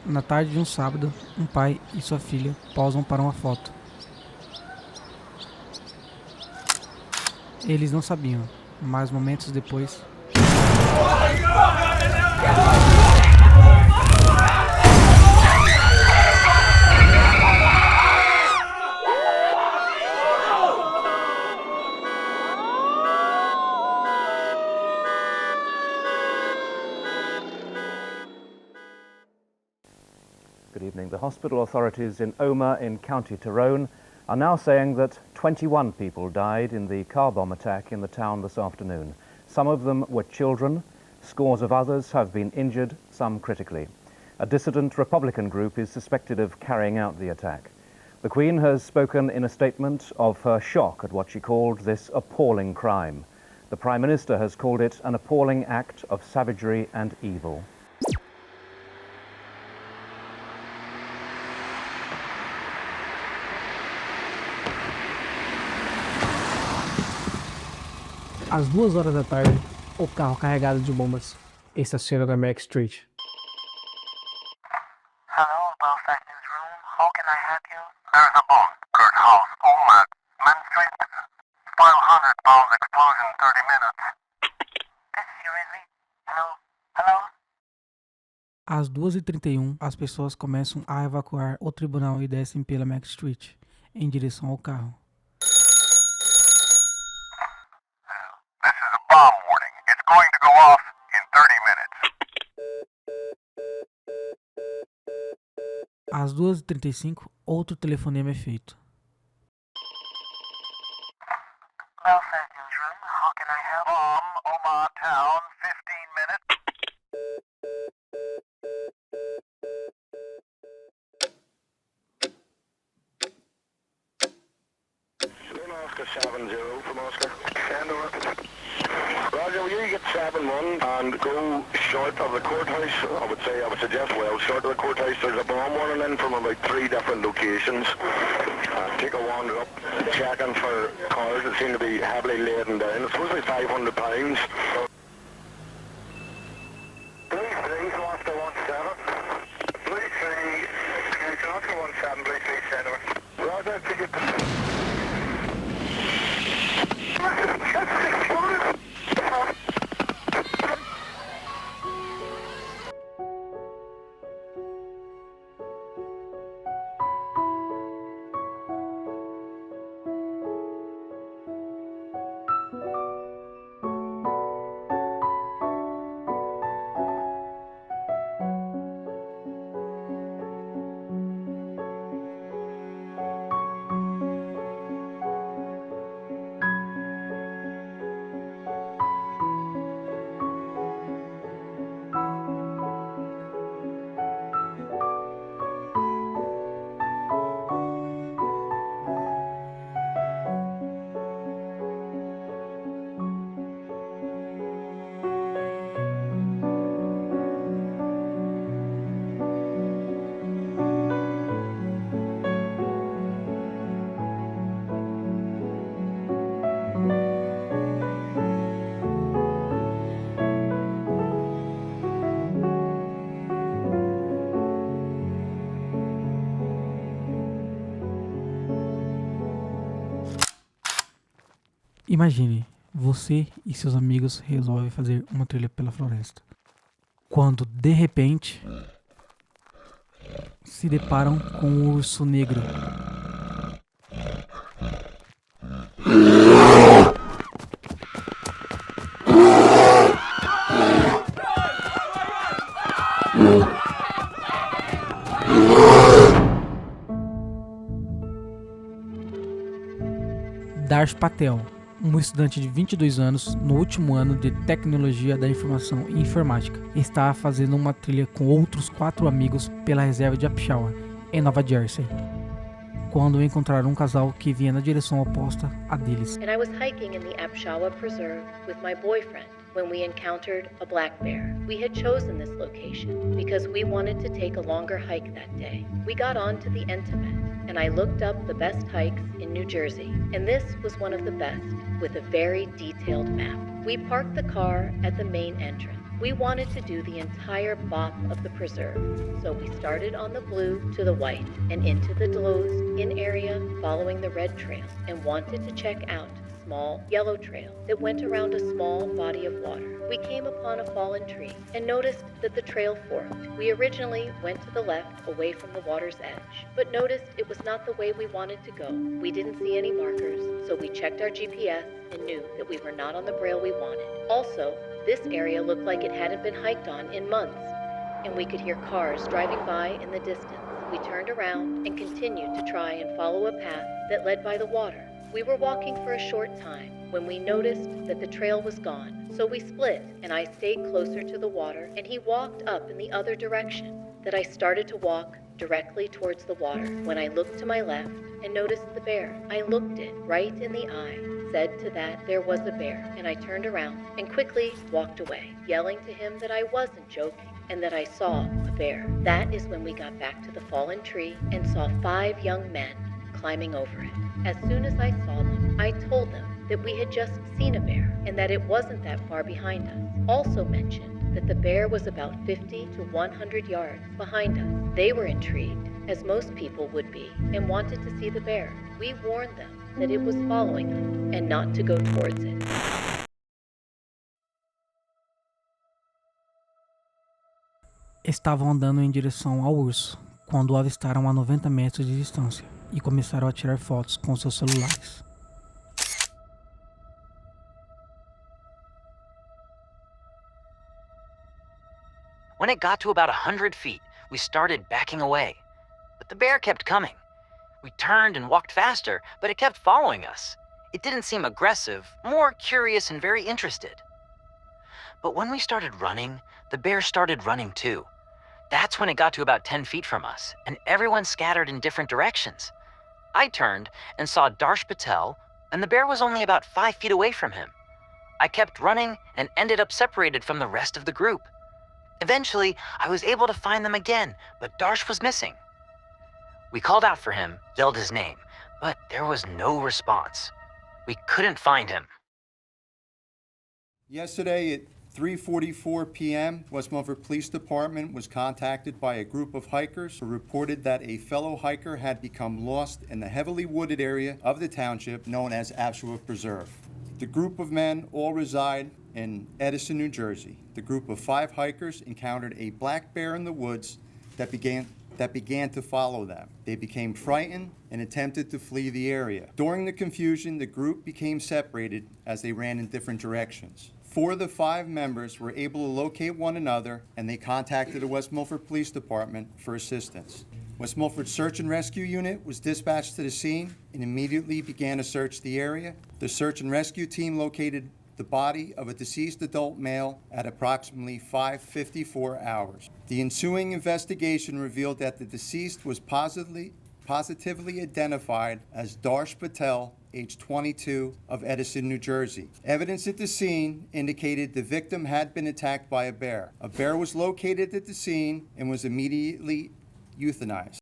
Na tarde de um sábado, um pai e sua filha posam para uma foto. Eles não sabiam, mas momentos depois... Good evening. The hospital authorities in Omagh in County Tyrone are now saying that 21 people died in the car bomb attack in the town this afternoon. Some of them were children. Scores of others have been injured, some critically. A dissident Republican group is suspected of carrying out the attack. The Queen has spoken in a statement of her shock at what she called this appalling crime. The Prime Minister has called it an appalling act of savagery and evil. Às 2 horas da tarde, o carro carregado de bombas estaciona na Mac Street. Hello, Belfast Newsroom. How can I help you? There's a bomb. Kurt House, Omagh, Main Street. 500 pounds explosion, 30 minutes. This seriously? Hello? Hello? Às 2h31, as pessoas começam a evacuar o tribunal e descem pela Mac Street, em direção ao carro. This is a bomb warning. It's going to go off in 30 minutes. Às 2h35, outro telefonema é feito. Belfast Newsroom, how can I help? Bomb, Omagh town, 15 minutes. Oscar 70 from Oscar. Send over. Roger, will you get 7-1 and go short of the courthouse? I would suggest well short of the courthouse. There's a bomb warning in from about 3 different locations. Take a wander up, checking for cars that seem to be heavily laden down. It's supposed to be £500. Please 3, Oscar 17. Please 3, Oscar 17, please 3, send over. Roger, could you... Imagine, você e seus amigos resolvem fazer uma trilha pela floresta. Quando, de repente, se deparam com um urso negro. Darsh Patel, um estudante de 22 anos no último ano de Tecnologia da Informação e Informática, está fazendo uma trilha com outros 4 amigos pela reserva de Apshawa, em Nova Jersey, quando encontraram um casal que vinha na direção oposta à deles. And I was hiking in the Apshawa Preserve with my boyfriend when we encountered a black bear. We had chosen this location because we wanted to take a longer hike that day. We got on to the Intimate, and I looked up the best hikes in New Jersey, and this was one of the best, with a very detailed map. We parked the car at the main entrance, We wanted to do the entire bop of the preserve, so we started on the blue to the white and into the closed-in area following the red trail and wanted to check out a small yellow trail that went around a small body of water. We came upon a fallen tree and noticed that the trail forked. We originally went to the left away from the water's edge, but noticed it was not the way we wanted to go. We didn't see any markers, so we checked our GPS and knew that we were not on the trail we wanted. Also, this area looked like it hadn't been hiked on in months, and we could hear cars driving by in the distance. We turned around and continued to try and follow a path that led by the water. We were walking for a short time when we noticed that the trail was gone, so we split and I stayed closer to the water and he walked up in the other direction. That I started to walk directly towards the water when I looked to my left and noticed the bear. I looked it right in the eye, said to that there was a bear, and I turned around and quickly walked away, yelling to him that I wasn't joking and that I saw a bear. That is when we got back to the fallen tree and saw 5 young men climbing over it. As soon as I saw them, I told them that we had just seen a bear and that it wasn't that far behind us. Also mentioned that the bear was about 50 to 100 yards behind us. They were intrigued, as most people would be, and wanted to see the bear. We warned them that it was following us and not to go towards it. Estavam andando em direção ao urso, quando o avistaram a 90 metros de distância e começaram a tirar fotos com seus celulares. When it got to about 100 feet, we started backing away, but the bear kept coming. We turned and walked faster, but it kept following us. It didn't seem aggressive, more curious and very interested. But when we started running, the bear started running too. That's when it got to about 10 feet from us, and everyone scattered in different directions. I turned and saw Darsh Patel, and the bear was only about 5 feet away from him. I kept running and ended up separated from the rest of the group. Eventually, I was able to find them again, but Darsh was missing. We called out for him, yelled his name, but there was no response. We couldn't find him. Yesterday at 3:44 p.m., West Milford Police Department was contacted by a group of hikers who reported that a fellow hiker had become lost in the heavily wooded area of the township known as Apshawa Preserve. The group of men all reside in Edison, New Jersey. The group of 5 hikers encountered a black bear in the woods that began to follow them. They became frightened and attempted to flee the area. During the confusion, the group became separated as they ran in different directions. 4 of the 5 members were able to locate one another, and they contacted the West Milford Police Department for assistance. West Milford Search and Rescue Unit was dispatched to the scene and immediately began to search the area. The search and rescue team located the body of a deceased adult male at approximately 5:54 hours. The ensuing investigation revealed that the deceased was positively identified as Darsh Patel, age 22, of Edison, New Jersey. Evidence at the scene indicated the victim had been attacked by a bear. A bear was located at the scene and was immediately euthanized.